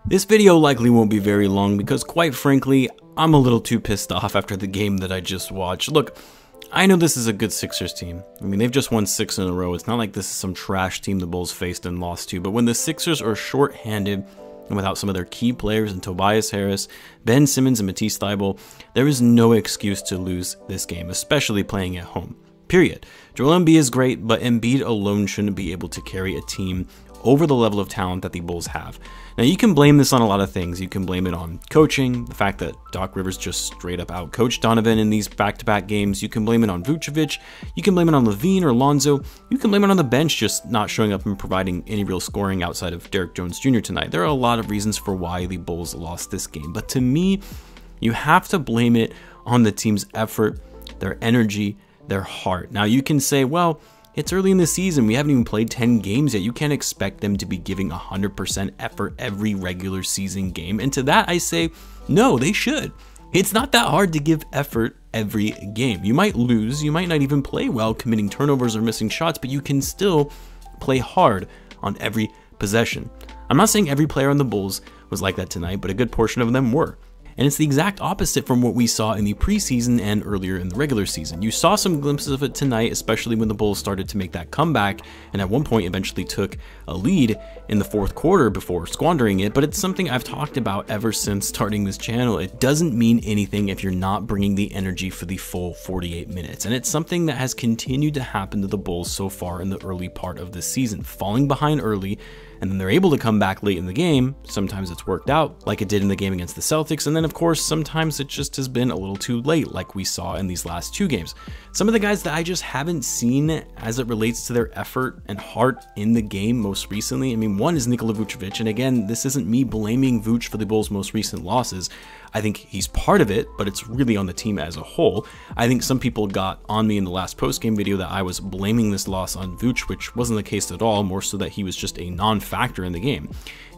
This video likely won't be very long because, quite frankly, I'm a little too pissed off after the game that I just watched. Look, I know this is a good Sixers team. I mean, they've just won 6 in a row. It's not like this is some trash team the Bulls faced and lost to, but when the Sixers are short-handed and without some of their key players in Tobias Harris, Ben Simmons, and Matisse Thybulle, there is no excuse to lose this game, especially playing at home. Period. Joel Embiid is great, but Embiid alone shouldn't be able to carry a team over the level of talent that the Bulls have. Now, you can blame this on a lot of things. You can blame it on coaching, the fact that Doc Rivers just straight up outcoached Donovan in these back-to-back games. You can blame it on Vucevic. You can blame it on Levine or Lonzo. You can blame it on the bench just not showing up and providing any real scoring outside of Derrick Jones Jr. tonight. There are a lot of reasons for why the Bulls lost this game, but to me, you have to blame it on the team's effort, their energy, their heart. Now, you can say, well, it's early in the season. We haven't even played 10 games yet. You can't expect them to be giving 100% effort every regular season game. And to that, I say, no, they should. It's not that hard to give effort every game. You might lose. You might not even play well, committing turnovers or missing shots, but you can still play hard on every possession. I'm not saying every player on the Bulls was like that tonight, but a good portion of them were. And it's the exact opposite from what we saw in the preseason and earlier in the regular season. You saw some glimpses of it tonight, especially when the Bulls started to make that comeback, and at one point eventually took a lead in the fourth quarter before squandering it. But it's something I've talked about ever since starting this channel. It doesn't mean anything if you're not bringing the energy for the full 48 minutes. And it's something that has continued to happen to the Bulls so far in the early part of this season, falling behind early, and then they're able to come back late in the game. Sometimes it's worked out, like it did in the game against the Celtics, and then of course sometimes it just has been a little too late, like we saw in these last 2 games. Some of the guys that I just haven't seen as it relates to their effort and heart in the game most recently, I mean, one is Nikola Vucevic, and again, this isn't me blaming Vuce for the Bulls' most recent losses. I think he's part of it, but it's really on the team as a whole. I think some people got on me in the last post-game video that I was blaming this loss on Vuce, which wasn't the case at all, more so that he was just a non-factor in the game.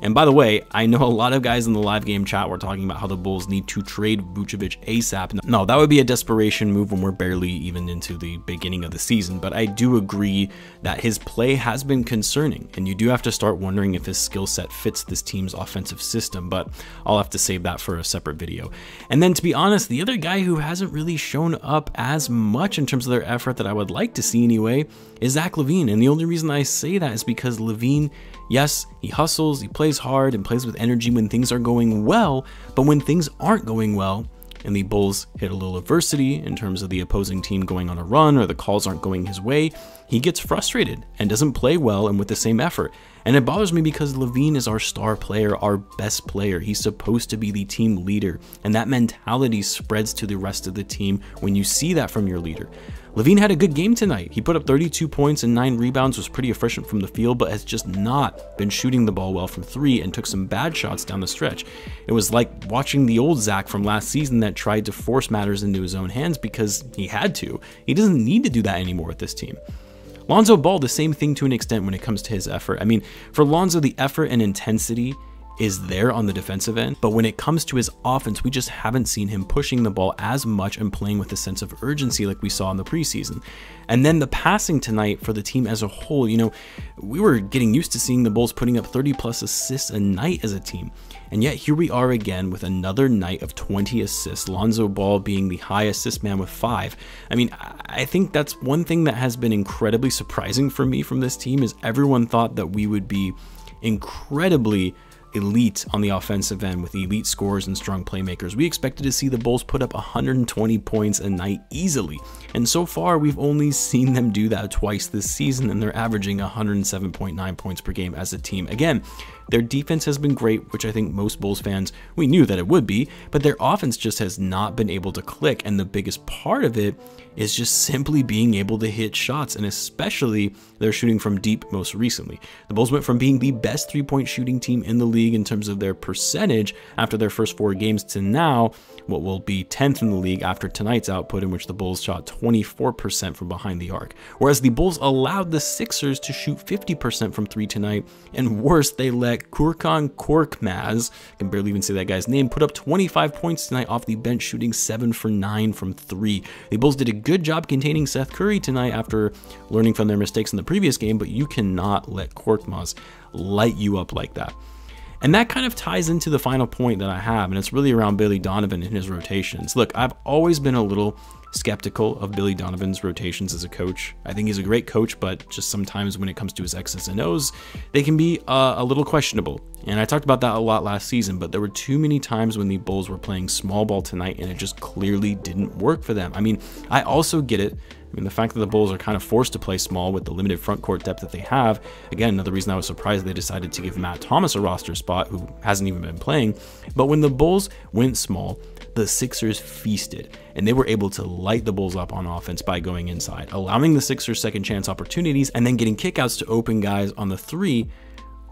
And by the way, I know a lot of guys in the live game chat were talking about how the Bulls need to trade Vucevic ASAP. No, that would be a desperation move when we're barely even into the beginning of the season, but I do agree that his play has been concerning, and you do have to start wondering if his skill set fits this team's offensive system, but I'll have to save that for a separate video. And then, to be honest, the other guy who hasn't really shown up as much in terms of their effort that I would like to see anyway is Zach LaVine, and the only reason I say that is because LaVine, yes, he hustles, he plays hard, and plays with energy when things are going well, but when things aren't going well, and the Bulls hit a little adversity in terms of the opposing team going on a run or the calls aren't going his way, he gets frustrated and doesn't play well and with the same effort. And it bothers me because LaVine is our star player, our best player. He's supposed to be the team leader, and that mentality spreads to the rest of the team when you see that from your leader. LaVine had a good game tonight. He put up 32 points and 9 rebounds, was pretty efficient from the field, but has just not been shooting the ball well from 3 and took some bad shots down the stretch. It was like watching the old Zach from last season that tried to force matters into his own hands because he had to. He doesn't need to do that anymore with this team. Lonzo Ball, the same thing to an extent when it comes to his effort. I mean, for Lonzo, the effort and intensity is there on the defensive end, but when it comes to his offense, we just haven't seen him pushing the ball as much and playing with a sense of urgency like we saw in the preseason. And then the passing tonight for the team as a whole, you know, we were getting used to seeing the Bulls putting up 30+ assists a night as a team. And yet here we are again with another night of 20 assists, Lonzo Ball being the high assist man with 5. I mean, I think that's one thing that has been incredibly surprising for me from this team is everyone thought that we would be incredibly elite on the offensive end with elite scorers and strong playmakers. We expected to see the Bulls put up 120 points a night easily, and so far we've only seen them do that twice this season, and they're averaging 107.9 points per game as a team. Again, their defense has been great, which I think most Bulls fans, we knew that it would be, but their offense just has not been able to click, and the biggest part of it is just simply being able to hit shots, and especially their shooting from deep most recently. The Bulls went from being the best 3-point shooting team in the league in terms of their percentage after their first 4 games to now what will be 10th in the league after tonight's output, in which the Bulls shot 24% from behind the arc. Whereas the Bulls allowed the Sixers to shoot 50% from 3 tonight, and worse, they let Furkan Korkmaz, I can barely even say that guy's name, put up 25 points tonight off the bench, shooting 7 for 9 from 3. The Bulls did a good job containing Seth Curry tonight after learning from their mistakes in the previous game, but you cannot let Korkmaz light you up like that. And that kind of ties into the final point that I have, and it's really around Billy Donovan and his rotations. Look, I've always been a little skeptical of Billy Donovan's rotations as a coach. I think he's a great coach, but just sometimes when it comes to his X's and O's, they can be a little questionable. And I talked about that a lot last season, but there were too many times when the Bulls were playing small ball tonight and it just clearly didn't work for them. I mean, I also get it. I mean, the fact that the Bulls are kind of forced to play small with the limited front court depth that they have. Again, another reason I was surprised they decided to give Matt Thomas a roster spot, who hasn't even been playing. But when the Bulls went small, the Sixers feasted, and they were able to light the Bulls up on offense by going inside, allowing the Sixers second chance opportunities, and then getting kickouts to open guys on the three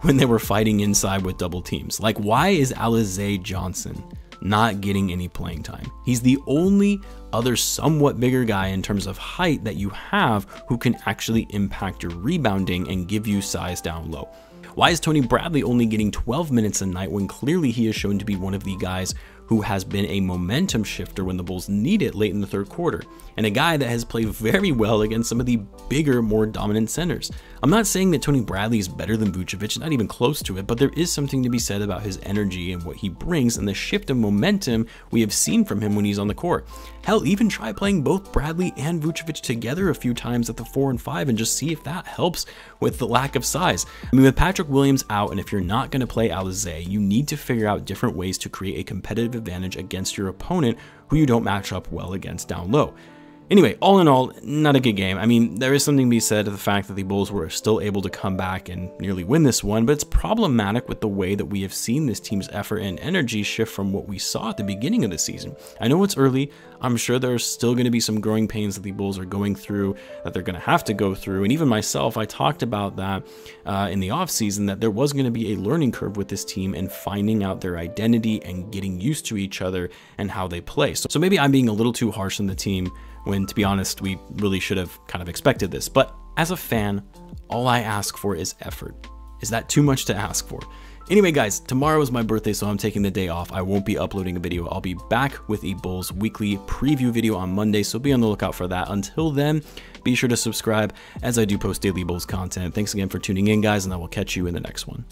when they were fighting inside with double teams. Like, why is Alize Johnson not getting any playing time? He's the only other somewhat bigger guy in terms of height that you have who can actually impact your rebounding and give you size down low. Why is Tony Bradley only getting 12 minutes a night when clearly he is shown to be one of the guys who has been a momentum shifter when the Bulls need it late in the third quarter, and a guy that has played very well against some of the bigger, more dominant centers? I'm not saying that Tony Bradley is better than Vucevic, not even close to it, but there is something to be said about his energy and what he brings and the shift of momentum we have seen from him when he's on the court. Hell, even try playing both Bradley and Vucevic together a few times at the 4 and 5 and just see if that helps with the lack of size. I mean, with Patrick Williams out, and if you're not going to play Alize, you need to figure out different ways to create a competitive advantage against your opponent who you don't match up well against down low. Anyway, all in all, not a good game. I mean, there is something to be said to the fact that the Bulls were still able to come back and nearly win this one, but it's problematic with the way that we have seen this team's effort and energy shift from what we saw at the beginning of the season. I know it's early. I'm sure there's still going to be some growing pains that the Bulls are going through, that they're going to have to go through. And even myself, I talked about that in the offseason, that there was going to be a learning curve with this team and finding out their identity and getting used to each other and how they play. So maybe I'm being a little too harsh on the team, when, to be honest, we really should have kind of expected this. But as a fan, all I ask for is effort. Is that too much to ask for? Anyway, guys, tomorrow is my birthday, so I'm taking the day off. I won't be uploading a video. I'll be back with a Bulls weekly preview video on Monday, so be on the lookout for that. Until then, be sure to subscribe as I do post daily Bulls content. Thanks again for tuning in, guys, and I will catch you in the next one.